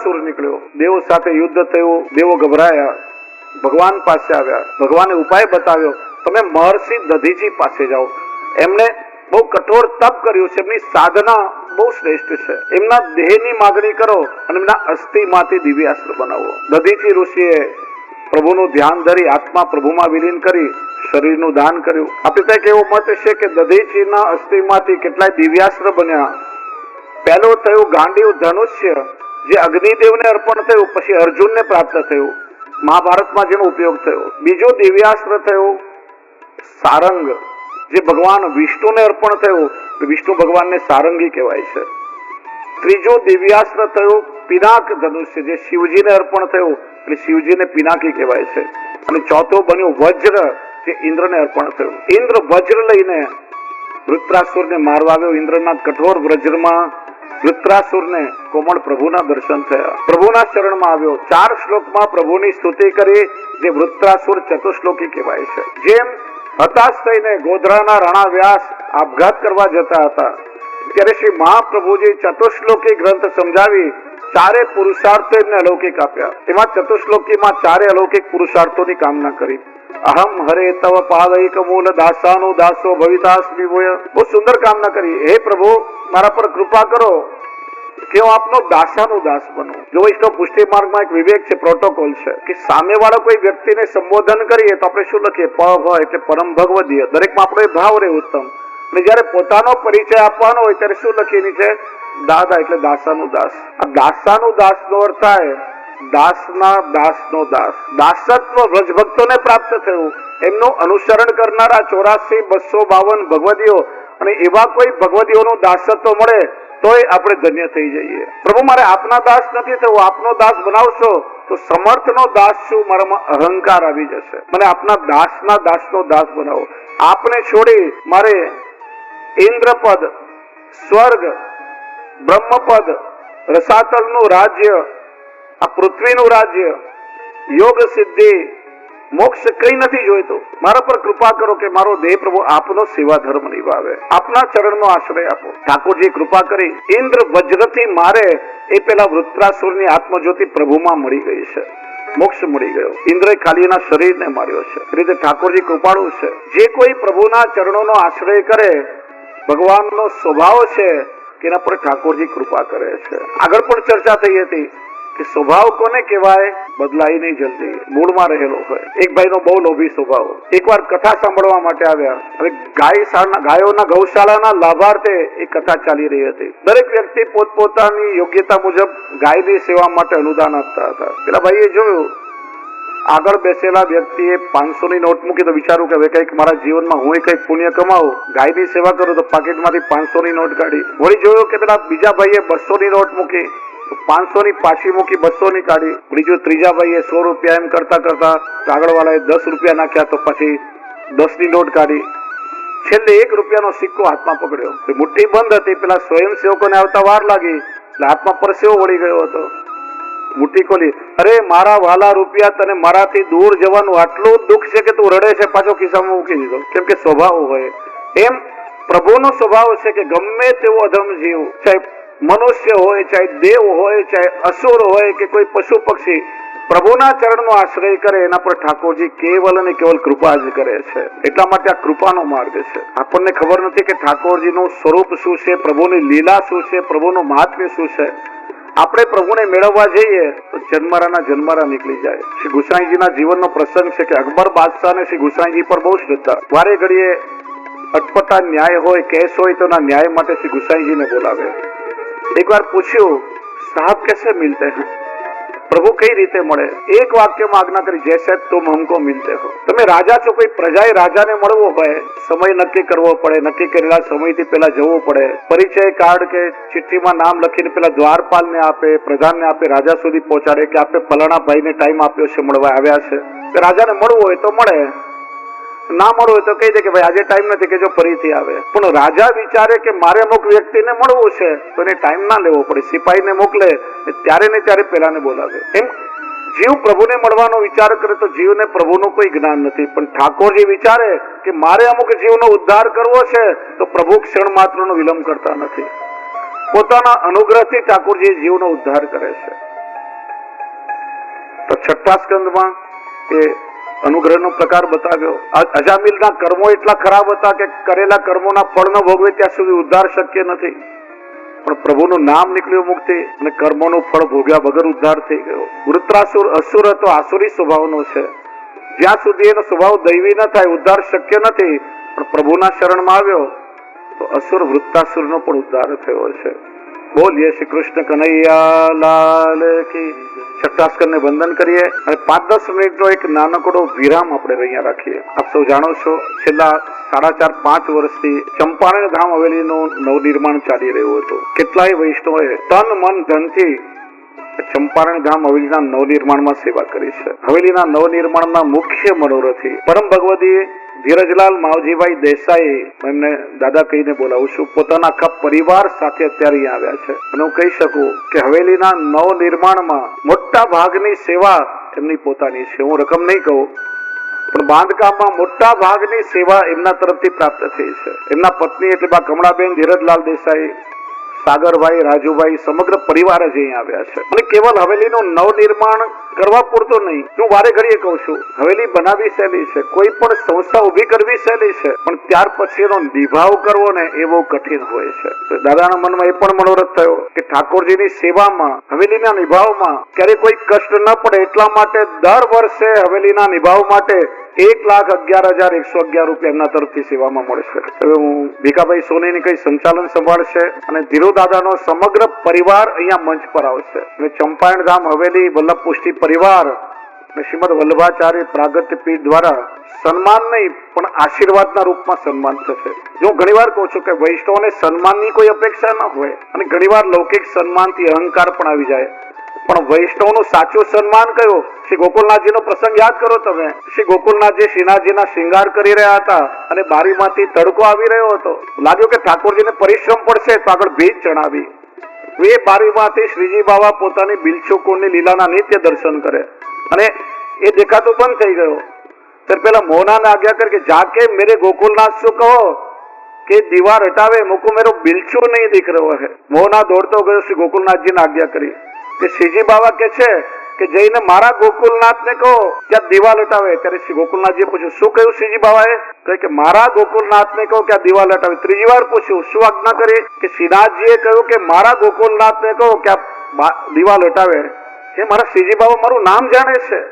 વૃત્રાસુર નીકળ્યો, દેવો સાથે યુદ્ધ થયું, દેવો ગભરાયા, ભગવાન પાસે આવ્યા, ભગવાને ઉપાય બતાવ્યો, તમે મહર્ષિ દધીજી પાસે જાઓ, એમને બહુ કઠોર તપ કર્યું છે, એમની સાધના બહુ શ્રેષ્ઠ છે, એમના દેહની માગણી કરો અને એમના અસ્થિમાંથી દિવ્યાસ્ત્ર બનાવો. દધીચી ઋષિએ પ્રભુનું ધ્યાન ધરી આત્મા પ્રભુમાં વિલીન કરી શરીરનું દાન કર્યું. આપણે ત્યાં એવો મત છે કે દધીચીના અસ્થિમાંથી કેટલાય દિવ્યાસ્ત્ર બન્યા. પહેલું થયું ગાંડીવ ધનુષ્ય, જે અગ્નિદેવને અર્પણ થયું, પછી અર્જુનને પ્રાપ્ત થયું, મહાભારતમાં જેનો ઉપયોગ થયો. બીજું દિવ્યાસ્ત્ર થયું સારંગ, જે ભગવાન વિષ્ણુને અર્પણ થયું, વિષ્ણુ ભગવાનને સારંગી કહેવાય છે. ત્રીજું દિવ્યાસ્ત્ર થયું પિનાક ધનુષ્ય, જે શિવજીને અર્પણ થયું, એટલે શિવજીને પિનાકી કહેવાય છે. અને ચોથું બન્યું વજ્ર, જે ઇન્દ્રને અર્પણ થયું. ઇન્દ્ર વજ્ર લઈને વૃત્રાસુરને મારવા આવ્યો. ઇન્દ્રના કઠોર વજ્રમાં વૃત્રાસુરને કોમળ પ્રભુના દર્શન થયા, પ્રભુના શરણમાં આવ્યો. 4 શ્લોકમાં પ્રભુની સ્તુતિ કરી, જે વૃત્રાસુર ચતુશ્લોકી કહેવાય છે. જેમ હતાશ થઈને ગોધરાના રાણા વ્યાસ આપઘાત કરવા જતા હતા, ત્યારે શ્રી મહાપ્રભુજી ચતુશ્લોકી ગ્રંથ સમજાવી 4 પુરુષાર્થો એમને અલૌકિક આપ્યા. એમાં ચતુશ્લોકીમાં 4 અલૌકિક પુરુષાર્થોની કામના કરી. અહમ હરે તવ પાદૈક મૂલ દાસાનો દાસો ભવિતાસ્મિ ભૂય. બહુ સુંદર કામના કરી. હે પ્રભુ, મારા પર કૃપા કરો કે હું આપનો દાસાનો દાસ બનું. જો વૈષ્ણવ પુષ્ટિ માર્ગમાં એક વિવેક છે, પ્રોટોકોલ છે કે સામેવાળા કોઈ વ્યક્તિને સંબોધન કરીએ તો આપણે શું લખીએ? પ ભ એટલે પરમ ભગવદીય. દરેકમાં આપણો એ ભાવ રહે ઉત્તમ. અને જયારે પોતાનો પરિચય આપવાનો હોય ત્યારે શું લખીએ નીચે? દાદા એટલે દાસાનો દાસ. આ દાસાનો દાસનો અર્થ થાય દાસના દાસનો દાસ. દાસત્વ વ્રજભક્તોને પ્રાપ્ત થયું. એમનું અનુસરણ કરનારા 84,252 ભગવદીઓ, અને એવા કોઈ ભગવદીઓનું દાસત્વ મળે તોય આપણે ધન્ય થઈ જઈએ. પ્રભુ, મારે આપના દાસ નથી થવું, આપનો દાસ બનાવશો તો સમર્થનો દાસ છું, મારામાં અહંકાર આવી જશે. મને આપના દાસના દાસનો દાસ બનાવો. આપને છોડી મારે ઇન્દ્રપદ, સ્વર્ગ, બ્રહ્મપદ, રસાતલનું રાજ્ય, આ પૃથ્વીનું રાજ્ય, યોગ સિદ્ધિ, મોક્ષ કઈ નથી જોઈતું. મારા પર કૃપા કરો કે મારો દેહ પ્રભુ આપનો સેવા ધર્મ નિભાવે. આપના ચરણનો આશ્રય આપો. ઠાકોરજી કૃપા કરી ઇન્દ્ર વજ્રથી મારે એ પેલા વૃત્રાસુરની આત્મજ્યોતિ પ્રભુમાં મળી ગઈ છે, મોક્ષ મળી ગયો. ઇન્દ્રએ ખાલી એના શરીરને માર્યો છે. એ રીતે ઠાકોરજી કૃપાળુ છે. જે કોઈ પ્રભુના ચરણોનો આશ્રય કરે, ભગવાનનો સ્વભાવ છે કે એના પર ઠાકોરજી કૃપા કરે છે. આગળ પણ ચર્ચા થઈ હતી કે સ્વભાવ કોને કહેવાય? બદલાય નહીં જલ્દી, મૂળમાં રહેલો હોય. એક ભાઈનો બહુ લોભી સ્વભાવ. એકવાર કથા સાંભળવા માટે આવ્યા. હવે ગાયોના ગૌશાળાના લાભાર્થે એ કથા ચાલી રહી હતી. દરેક વ્યક્તિ પોતપોતાની યોગ્યતા મુજબ ગાયની સેવા માટે અનુદાન આપતા હતા. પેલા ભાઈએ જોયું, આગળ બેસેલા વ્યક્તિએ 500ની નોટ મૂકી તો વિચારું કે હવે કંઈક મારા જીવનમાં હું કંઈક પુણ્ય કમાવું, ગાયની સેવા કરું, તો પાકીટમાંથી 500ની નોટ કાઢી. વળી જોયું કે પેલા બીજા ભાઈએ 200ની નોટ મૂકી, 500ની પાછી મૂકી, 200ની કાઢી. બીજું ત્રીજા ભાઈએ 100 રૂપિયા, એમ કરતા કરતા આગળ વાળાએ 10 રૂપિયા નાખ્યા, તો પછી 10ની નોટ કાઢી. છેલ્લે 1 રૂપિયાનો સિક્કો હાથમાં પકડ્યો. મુઠ્ઠી બંધ હતી. પેલા સ્વયંસેવકોને આવતા વાર લાગી એટલે હાથમાં પરસેવો વળી ગયો હતો. મુઠ્ઠી ખોલી, અરે મારા વાલા રૂપિયા, તને મારાથી દૂર જવાનું આટલું દુઃખ છે કે તું રડે છે? પાછો ખિસ્સામાં મૂકી દીધો. કેમ કે સ્વભાવ હોય. એમ પ્રભુનો સ્વભાવ છે કે ગમે તેવો અધમ જીવ, ચાહે મનુષ્ય હોય, ચાહે દેવ હોય, ચાહે અસુર હોય કે કોઈ પશુ પક્ષી, પ્રભુના ચરણનો આશ્રય કરે એના પર ઠાકોરજી કેવલ અને કેવલ કૃપા જ કરે છે. એટલા માટે આ કૃપાનો માર્ગ છે. આપણને ખબર નથી કે ઠાકોરજીનું સ્વરૂપ શું છે, પ્રભુની લીલા શું છે, પ્રભુનું મહાત્મ્ય શું છે. આપણે પ્રભુને મેળવવા જઈએ તો જન્મારાના જન્મારા નીકળી જાય. શ્રી ગુસાઈજીના જીવનનો પ્રસંગ છે કે અકબર બાદશાહને શ્રી ગુસાઈજી પર બહુ શ્રદ્ધા. વારે ઘડીએ અટપટા ન્યાય હોય, કેસ હોય તો ના ન્યાય માટે શ્રી ગુસાઈજીને બોલાવે. એક વાર પૂછ્યું, સાहब कैसे मिलते हैं? પ્રભુ કઈ રીતે મળે? એક વાક્યમાં આજ્ઞા કરી, જૈસે તુમ હમકો મિલતે હો. તમે રાજા છો, કોઈ પ્રજાએ રાજાને મળવો હોય, સમય નક્કી કરવો પડે, નક્કી કરેલા સમયથી પહેલા જવું પડે, પરિચય કાર્ડ કે ચિઠ્ઠીમાં નામ લખીને પેલા દ્વારપાલને આપે, પ્રધાનને આપે, રાજા સુધી પહોંચાડે કે આપણે ફલાણા ભાઈને ટાઈમ આપ્યો છે, મળવા આવ્યા છે. રાજાને મળવું હોય તો મળે, ના મળવું હોય તો કહી દે કે ભાઈ આજે ટાઈમ નથી, કે જો ફરીથી આવે. પણ રાજા વિચારે કે મારે અમુક વ્યક્તિને મળવું છે તો એને ટાઈમ ના લેવો પડે, સિપાહીને મોકલે ત્યારે ને ત્યારે પેલાને બોલાવે. એમ જીવ પ્રભુને મળવાનો વિચાર કરે તો જીવને પ્રભુનું કોઈ જ્ઞાન નથી. પણ ઠાકોરજી વિચારે કે મારે અમુક જીવનો ઉદ્ધાર કરવો છે તો પ્રભુ ક્ષણ માત્રનો વિલંબ કરતા નથી. પોતાના અનુગ્રહથી ઠાકોરજી જીવનો ઉદ્ધાર કરે છે. તો છઠ્ઠા સ્કંદમાં એ અનુગ્રહનો પ્રકાર બતાવ્યો. અજામિલના કર્મો એટલા ખરાબ હતા કે કરેલા કર્મોના ફળ ન ભોગવે ત્યાં સુધી ઉદ્ધાર શક્ય નથી. પણ પ્રભુનું નામ નીકળ્યું મુક્તિ અને કર્મોનું ફળ ભોગ્યા વગર ઉદ્ધાર થઈ ગયો. વૃત્રાસુર અસુર હતો, આસુરી સ્વભાવનો છે. જ્યાં સુધી એનો સ્વભાવ દૈવી ન થાય ઉદ્ધાર શક્ય નથી. પણ પ્રભુના શરણમાં આવ્યો તો અસુર વૃત્તાસુરનો પણ ઉદ્ધાર થયો છે. બોલીએ શ્રી કૃષ્ણ કનૈયા લાલ કી. છઠ્ઠા સ્કંદને વંદન કરીએ અને 5-10 મિનિટનો એક નાનકડો વિરામ આપણે અહીંયા રાખીએ. આપ સૌ જાણો છો છેલ્લા 4.5-5 વર્ષથી ચંપારણ ધામ હવેલીનું નવનિર્માણ ચાલી રહ્યું હતું. કેટલાય વૈષ્ણવોએ તન મન ધનથી ચંપારણ ધામ હવેલીના નવનિર્માણમાં સેવા કરી છે. હવેલીના નવનિર્માણના મુખ્ય મનોરથી પરમ ભગવતી ધીરજલાલ માવજીભાઈ દેસાઈ, એમને દાદા કહીને બોલાવું છું, પોતાના આખા પરિવાર સાથે અત્યારે અહીંયા આવ્યા છે. અને હું કહી શકું કે હવેલીના નવનિર્માણમાં મોટા ભાગની સેવા એમની પોતાની છે. હું રકમ નહીં કહું, પણ બાંધકામમાં મોટા ભાગની સેવા એમના તરફથી પ્રાપ્ત થઈ છે. એમના પત્ની એટલે બા કમળાબેન ધીરજલાલ દેસાઈ, સાગરભાઈ, રાજુભાઈ, સમગ્ર પરિવાર જ અહીંયા આવ્યા છે. અને કેવલ હવેલીનું નવનિર્માણ કરવા પૂરતો નહીં, હું વારે ઘડીએ કહું છું, હવેલી બનાવી સહેલી છે, કોઈ પણ સંસ્થા ઉભી કરવી સહેલી છે, પણ ત્યાર પછી એનો નિભાવ કરવો ને એ બહુ કઠિન હોય છે. દાદાના મનમાં એ પણ મનોરથ થયો કે ઠાકોરજીની સેવામાં, હવેલીના નિભાવમાં ક્યારે કોઈ કષ્ટ ન પડે એટલા માટે દર વર્ષે હવેલીના નિભાવ માટે 1,11,111 રૂપિયા એમના તરફથી સેવામાં મળશે. હવે હું ભીખાભાઈ સોનીની કઈ સંચાલન સંભાળશે અને ધીરુ દાદાનો સમગ્ર પરિવાર અહીંયા મંચ પર આવશે. અને ચંપારણ ધામ હવેલી વલ્લભ પુષ્ટિ પરિવાર અને શ્રીમદ વલ્લભાચાર્ય પ્રાગટ્ય પીઠ દ્વારા સન્માન નહીં પણ આશીર્વાદના રૂપમાં સન્માન થશે. હું ઘણીવાર કહું છું કે વૈષ્ણવને સન્માનની કોઈ અપેક્ષા ન હોય અને ઘણીવાર લૌકિક સન્માનથી અહંકાર પણ આવી જાય. પણ વૈષ્ણવનું સાચું સન્માન કયું? શ્રી ગોકુલનાથજીનો પ્રસંગ યાદ કરો તમે. શ્રી ગોકુલનાથજી શ્રીનાથજીના શૃંગાર કરી રહ્યા હતા અને બારીમાંથી તડકો આવી રહ્યો હતો. લાગ્યું કે ઠાકોરજીને પરિશ્રમ પડશે તો આગળ ભીત ચણાવી. એ બારીમાંથી શ્રીજી બાબા પોતાની બિલચુકુંડની લીલાના નિત્ય દર્શન કરે અને એ દેખાતું બંધ થઈ ગયો. ત્યારે પેલા મોહનાને આજ્ઞા કરી કે જાકે મેરે ગોકુલનાથ શું કહો કે દીવાર હટાવે મુકુ મેરો બિલચુ નહીં દીખ રહ્યો હે. મોહના દોડતો ગયો શ્રી ગોકુલનાથજીને આજ્ઞા કરી કે શ્રીજી બાબા કે છે કે જઈને મારા ગોકુલનાથને કહો કે આ દિવાલ હટાવે. ત્યારે શ્રી ગોકુલનાથજીએ પૂછ્યું શું કહ્યું શ્રીજી બાબાએ? કહે કે મારા ગોકુલનાથને કહો કે આ દિવાલ હટાવે. ત્રીજી વાર પૂછ્યું શું આજ્ઞા કરી? કે શ્રીનાથજીએ કહ્યું કે મારા ગોકુલનાથને કહો કે આ દિવાલ હટાવે. એ મારા શ્રીજી બાબા મારું નામ જાણે છે,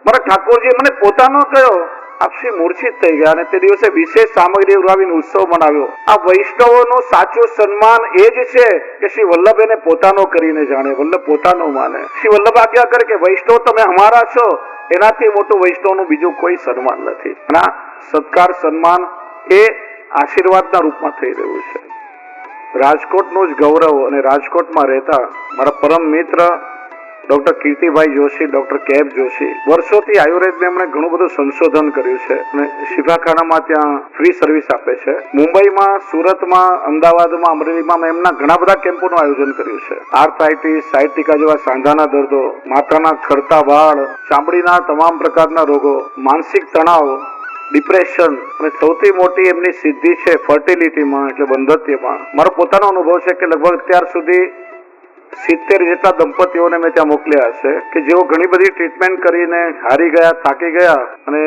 મારા ઠાકોરજીએ મને પોતાનો કયો. આપશ્રી મૂર્છિત થઈ ગયા અને તે દિવસે વિશેષ સામગ્રી ઉરાવીને ઉત્સવ મનાવ્યો. આ વૈષ્ણવોનું સાચું સન્માન એ જ છે કે શ્રી વલ્લભ એને પોતાનો કરીને જાણે, વલ્લભ પોતાનો માને. શ્રી વલ્લભ આજ્ઞા કરે કે વૈષ્ણવ તમે અમારા છો, એનાથી મોટું વૈષ્ણવનું બીજું કોઈ સન્માન નથી. અને આ સત્કાર સન્માન એ આશીર્વાદના રૂપમાં થઈ રહ્યું છે. રાજકોટનું જ ગૌરવ અને રાજકોટમાં રહેતા મારા પરમ મિત્ર doctor Kirtibhai Joshi, doctor cab Joshi, વર્ષોથી આયુર્વેદને એમણે ઘણું બધું સંશોધન કર્યું છે અને શિફાખાનામાં ત્યાં ફ્રી સર્વિસ આપે છે. મુંબઈમાં, સુરતમાં, અમદાવાદમાં, અમરેલીમાં એમના ઘણા બધા કેમ્પોનું આયોજન કર્યું છે. આર્થરાઇટિસ, સાયટિકા જેવા સાંધાના દર્દો, માથાના ખરતા વાળ, ચામડીના તમામ પ્રકારના રોગો, માનસિક તણાવ, ડિપ્રેશન અને સૌથી મોટી એમની સિદ્ધિ છે ફર્ટિલિટીમાં એટલે બંધત્વમાં. મારો પોતાનો અનુભવ છે કે લગભગ અત્યાર સુધી 70 જેટલા દંપતીઓને મેં ત્યાં મોકલ્યા હશે કે જેઓ ઘણી બધી ટ્રીટમેન્ટ કરીને હારી ગયા, થાકી ગયા અને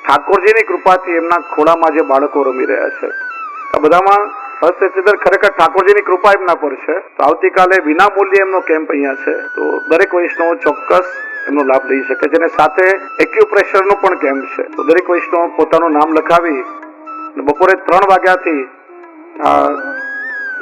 ઠાકોરજીની કૃપાથી એમના ખોળામાં જે બાળકો રમી રહ્યા છે. આ બધામાં ખરેખર ઠાકોરજીની કૃપા એમના પર છે. તો આવતીકાલે વિના મૂલ્યે એમનો કેમ્પ અહીંયા છે, તો દરેક વૈષ્ણવ ચોક્કસ એમનો લાભ લઈ શકે છે. અને સાથે એક્યુપ્રેશરનો પણ કેમ્પ છે, તો દરેક વૈષ્ણવ પોતાનું નામ લખાવી બપોરે 3 વાગ્યાથી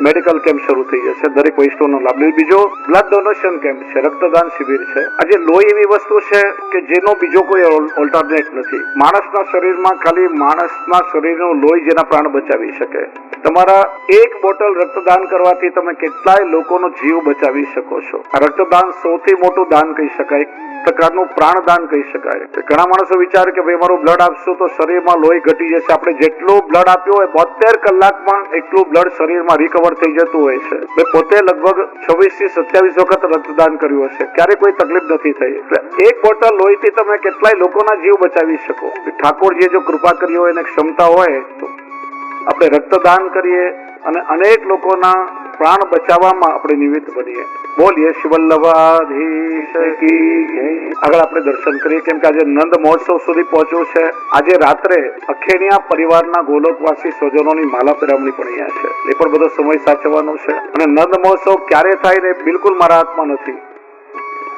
મેડિકલ કેમ્પ શરૂ થઈ જશે. દરેક વૈષ્ણવનો લાભ લે. બીજો બ્લડ ડોનેશન કેમ્પ છે, રક્તદાન શિબિર છે. આજે લોહી એવી વસ્તુ છે કે જેનો બીજો કોઈ ઓલ્ટરનેટ નથી. માણસના શરીરમાં ખાલી માણસના શરીરનું લોહી જેના પ્રાણ બચાવી શકે. તમારા 1 બોટલ રક્તદાન કરવાથી તમે કેટલાય લોકોનો જીવ બચાવી શકો છો. આ રક્તદાન સૌથી મોટું દાન કહી શકાય, પ્રકારનું પ્રાણદાન કહી શકાય. ઘણા માણસો વિચારે કે ભાઈ મારું બ્લડ આપશું તો શરીરમાં લોહી ઘટી જશે. આપણે જેટલું બ્લડ આપ્યું હોય 72 કલાકમાં એટલું બ્લડ શરીરમાં રિકવર થઈ જતું હોય છે. મેં પોતે લગભગ 26 થી 27 વખત રક્તદાન કર્યું હશે, ક્યારે કોઈ તકલીફ નથી થઈ. એટલે 1 બોટલ લોહીથી તમે કેટલાય લોકોના જીવ બચાવી શકો. ઠાકોરજીએ જો કૃપા કરી હોય અને ક્ષમતા હોય તો આપણે રક્તદાન કરીએ અને અનેક લોકોના પ્રાણ બચાવવામાં આપણે નિમિત્ત બનીએ. બોલીએ શ્રી વલ્લભાધીશ કી જય. આગળ આપણે દર્શન કરીએ, કેમ કે આજે નંદ મહોત્સવ સુધી પહોંચ્યું છે. આજે રાત્રે અખેનિયા પરિવારના ગોલોકવાસી સ્વજનોની માલા પેરામણી પણ અહીંયા છે. એ પણ બધો સમય સાચવવાનો છે. અને નંદ મહોત્સવ ક્યારે થાય ને બિલકુલ મારા હાથમાં નથી.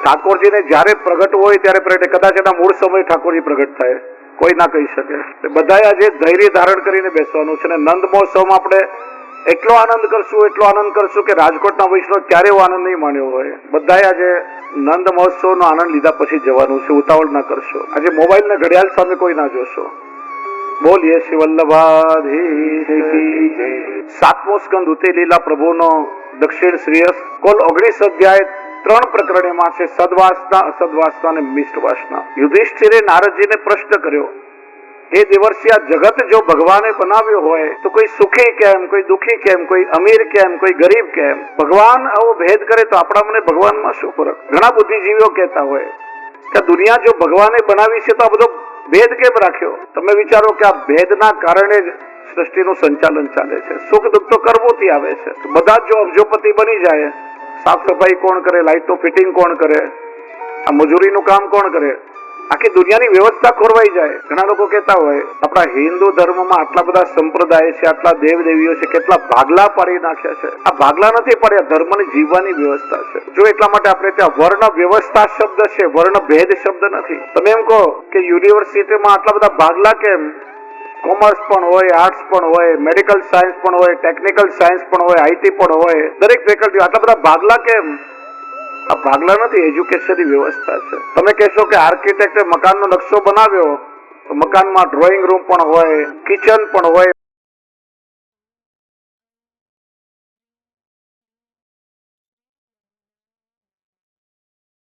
ઠાકોરજીને જ્યારે પ્રગટવું હોય ત્યારે પ્રગટે. કદાચ એના મૂળ સમય ઠાકોરજી પ્રગટ થાય, કોઈ ના કહી શકે. બધાએ આજે ધૈર્ય ધારણ કરીને બેસવાનું છે. અને નંદ મહોત્સવમાં આપણે એટલો આનંદ કરશું કે રાજકોટના વૈષ્ણવ ક્યારે એવો આનંદ નહીં માણ્યો હોય. બધાએ આજે નંદ મહોત્સવનો આનંદ લીધા પછી જવાનું છે. ઉતાવળ ના કરશો. આજે મોબાઈલ ને ઘડિયાળ સામે કોઈ ના જોશો. બોલીએ શ્રી વલ્લભાધીશ કી જય. 7મો સ્કંદ ઉતે લીલા પ્રભુનો દક્ષિણ શ્રેયસ. કુલ 19 અધ્યાય 3 પ્રકરણમાં છે: સદવાસના, અસદવાસના અને મિષ્ટ વાસના. યુધિષ્ઠિરે નારદજીને પ્રશ્ન કર્યો, હે દેવર્ષિ, આ જગત જો ભગવાને બનાવ્યો હોય તો કોઈ સુખી કેમ, કોઈ દુઃખી કેમ, કોઈ અમીર કેમ, કોઈ ગરીબ કેમ? ભગવાન આવો ભેદ કરે તો આપણા મને ભગવાનમાં શું ફરક? ઘણા બુદ્ધિજીવીઓ કહેતા હોય કે દુનિયા જો ભગવાને બનાવી છે તો આ બધો ભેદ કેમ રાખ્યો? તમે વિચારો કે આ ભેદના કારણે જ સૃષ્ટિનું સંચાલન ચાલે છે. સુખ દુઃખ તો કર્મોથી આવે છે. બધા જ જો અબજોપતિ બની જાય, સાફ સફાઈ કોણ કરે, લાઇટનું ફિટિંગ કોણ કરે, આ મજૂરીનું કામ કોણ કરે, આખી દુનિયાની વ્યવસ્થા ખોરવાઈ જાય. ઘણા લોકો કહેતા હોય આપણા હિન્દુ ધર્મમાં આટલા બધા સંપ્રદાય છે, આટલા દેવ દેવીઓ છે, કેટલા ભાગલા પાડી નાખ્યા છે. આ ભાગલા નથી પાડ્યા, ધર્મની જીવવાની વ્યવસ્થા છે. જો એટલા માટે આપણે ત્યાં વર્ણ વ્યવસ્થા શબ્દ છે, વર્ણ ભેદ શબ્દ નથી. તમે એમ કહો કે યુનિવર્સિટીમાં આટલા બધા ભાગલા કેમ? કોમર્સ પણ હોય, આર્ટ્સ પણ હોય, મેડિકલ સાયન્સ પણ હોય, ટેકનિકલ સાયન્સ પણ હોય, આઈટી પણ હોય, દરેક ફેકલ્ટી આટલા બધા ભાગલા કેમ? આ ભાગલા નથી, એજ્યુકેશનની વ્યવસ્થા છે. તમે કહેશો કે આર્કિટેક્ટે મકાનનો નકશો બનાવ્યો તો મકાનમાં ડ્રોઈંગ રૂમ પણ હોય, કિચન પણ હોય,